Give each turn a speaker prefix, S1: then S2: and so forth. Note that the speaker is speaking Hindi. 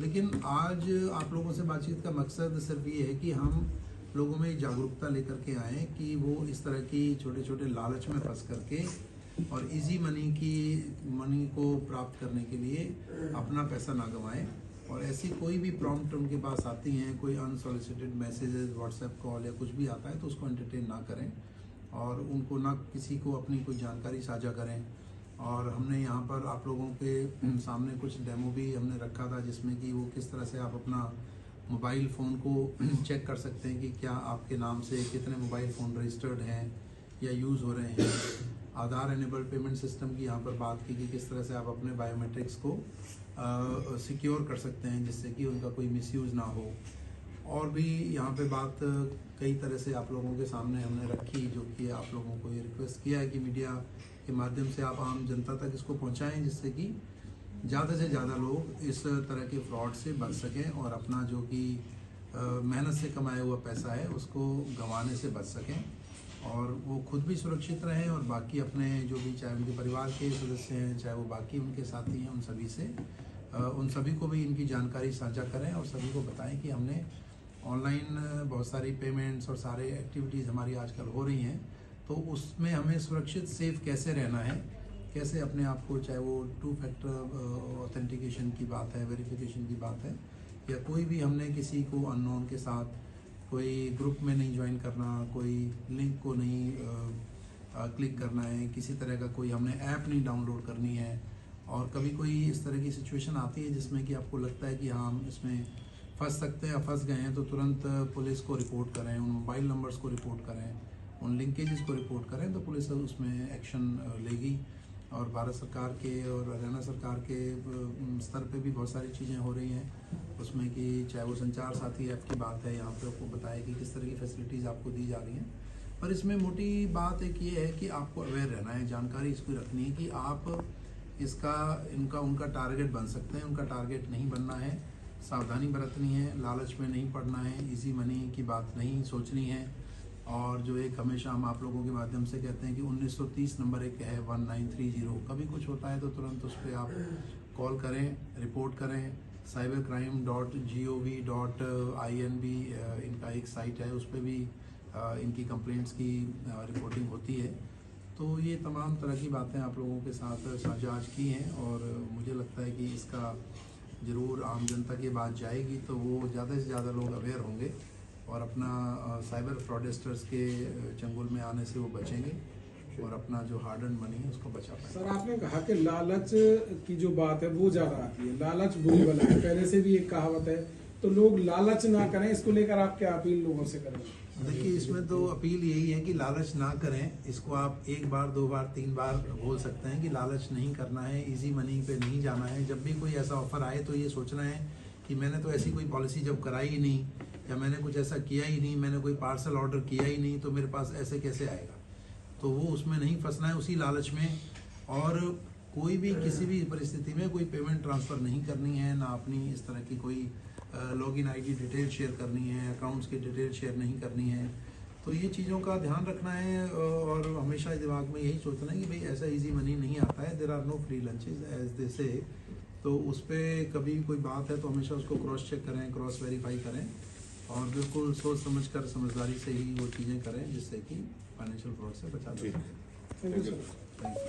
S1: लेकिन आज आप लोगों से बातचीत का मकसद सिर्फ ये है कि हम लोगों में जागरूकता लेकर के आएँ कि वो इस तरह की छोटे छोटे लालच में फंस करके और इजी मनी को प्राप्त करने के लिए अपना पैसा ना गंवाएं। और ऐसी कोई भी प्रॉम्प्ट उनके पास आती हैं, कोई अनसॉलिसिटेड मैसेजेस, व्हाट्सएप कॉल या कुछ भी आता है तो उसको एंटरटेन ना करें और उनको ना किसी को अपनी कोई जानकारी साझा करें। और हमने यहाँ पर आप लोगों के सामने कुछ डेमो भी हमने रखा था जिसमें कि वो किस तरह से आप अपना मोबाइल फ़ोन को चेक कर सकते हैं कि क्या आपके नाम से कितने मोबाइल फ़ोन रजिस्टर्ड हैं या यूज़ हो रहे हैं। आधार एनेबल्ड पेमेंट सिस्टम की यहाँ पर बात की कि किस तरह से आप अपने बायोमेट्रिक्स को सिक्योर कर सकते हैं जिससे कि उनका कोई मिसयूज़ ना हो। और भी यहाँ पे बात कई तरह से आप लोगों के सामने हमने रखी, जो कि आप लोगों को ये रिक्वेस्ट किया है कि मीडिया के माध्यम से आप आम जनता तक इसको पहुँचाएँ जिससे कि ज़्यादा से ज़्यादा लोग इस तरह के फ्रॉड से बच सकें और अपना जो कि मेहनत से कमाया हुआ पैसा है उसको गंवाने से बच सकें और वो खुद भी सुरक्षित रहें और बाकी अपने जो भी चाहे उनके परिवार के सदस्य हैं, चाहे वो बाकी उनके साथी हैं, उन सभी को भी इनकी जानकारी साझा करें और सभी को बताएं कि हमने ऑनलाइन बहुत सारी पेमेंट्स और सारे एक्टिविटीज़ हमारी आजकल हो रही हैं, तो उसमें हमें सुरक्षित सेफ कैसे रहना है, कैसे अपने आप को, चाहे वो 2 फैक्टर ऑथेंटिकेशन की बात है, वेरिफिकेशन की बात है, या कोई भी हमने किसी को अननोन के साथ कोई ग्रुप में नहीं ज्वाइन करना, कोई लिंक को नहीं क्लिक करना है, किसी तरह का कोई हमने ऐप नहीं डाउनलोड करनी है। और कभी कोई इस तरह की सिचुएशन आती है जिसमें कि आपको लगता है कि हाँ हम इसमें फंस सकते हैं या फंस गए हैं, तो तुरंत पुलिस को रिपोर्ट करें, उन मोबाइल नंबर्स को रिपोर्ट करें, उन लिंकेजेस को रिपोर्ट करें, तो पुलिस उसमें एक्शन लेगी। और भारत सरकार के और हरियाणा सरकार के स्तर पे भी बहुत सारी चीज़ें हो रही हैं उसमें कि चाहे वो संचार साथी ऐप की बात है, यहाँ पे आपको बताया कि किस तरह की फैसिलिटीज़ आपको दी जा रही हैं। पर इसमें मोटी बात एक ये है कि आपको अवेयर रहना है, जानकारी इसकी रखनी है कि आप उनका टारगेट बन सकते हैं, उनका टारगेट नहीं बनना है, सावधानी बरतनी है, लालच में नहीं पड़ना है, इजी मनी की बात नहीं सोचनी है। और जो एक हमेशा हम आप लोगों के माध्यम से कहते हैं कि 1930 नंबर एक है 1930, कभी कुछ होता है तो तुरंत उस पर आप कॉल करें, रिपोर्ट करें। cybercrime.gov.in भी इनका एक साइट है, उस पर भी इनकी कंप्लेंट्स की रिपोर्टिंग होती है। तो ये तमाम तरह की बातें आप लोगों के साथ साझा आज की हैं और मुझे लगता है कि इसका ज़रूर आम जनता की बात जाएगी तो वो ज़्यादा से ज़्यादा लोग अवेयर होंगे और अपना साइबर फ्रॉडेस्टर्स के चंगुल में आने से वो बचेंगे और अपना जो हार्ड एंड मनी है उसको बचा पाएंगे।
S2: सर, आपने कहा कि लालच की जो बात है वो ज़्यादा आती है, लालच बुरी बला है, पहले से भी एक कहावत है, तो लोग लालच ना करें, इसको लेकर आप क्या अपील लोगों से करें?
S1: देखिए, इसमें तो अपील यही है कि लालच ना करें। इसको आप 1 बार 2 बार 3 बार बोल सकते हैं कि लालच नहीं करना है, इजी मनी पे नहीं जाना है। जब भी कोई ऐसा ऑफर आए तो ये सोचना है कि मैंने तो ऐसी कोई पॉलिसी जब कराई ही नहीं या मैंने कुछ ऐसा किया ही नहीं, मैंने कोई पार्सल ऑर्डर किया ही नहीं, तो मेरे पास ऐसे कैसे आएगा। तो वो उसमें नहीं फंसना है, उसी लालच में। और कोई भी किसी भी परिस्थिति में कोई पेमेंट ट्रांसफ़र नहीं करनी है, ना अपनी इस तरह की कोई लॉगिन आईडी डिटेल शेयर करनी है, अकाउंट्स की डिटेल शेयर नहीं करनी है। तो ये चीज़ों का ध्यान रखना है और हमेशा दिमाग में यही सोचना है कि भाई ऐसा इजी मनी नहीं आता है, there are no free lunches as they say. तो उस पर कभी कोई बात है तो हमेशा उसको क्रॉस चेक करें, क्रॉस वेरीफाई करें और बिल्कुल सोच समझ कर समझदारी से ही वो चीज़ें करें जिससे कि फाइनेंशियल फ्रॉड से बचा जा सके।
S2: Thank you sir.
S1: Thank you.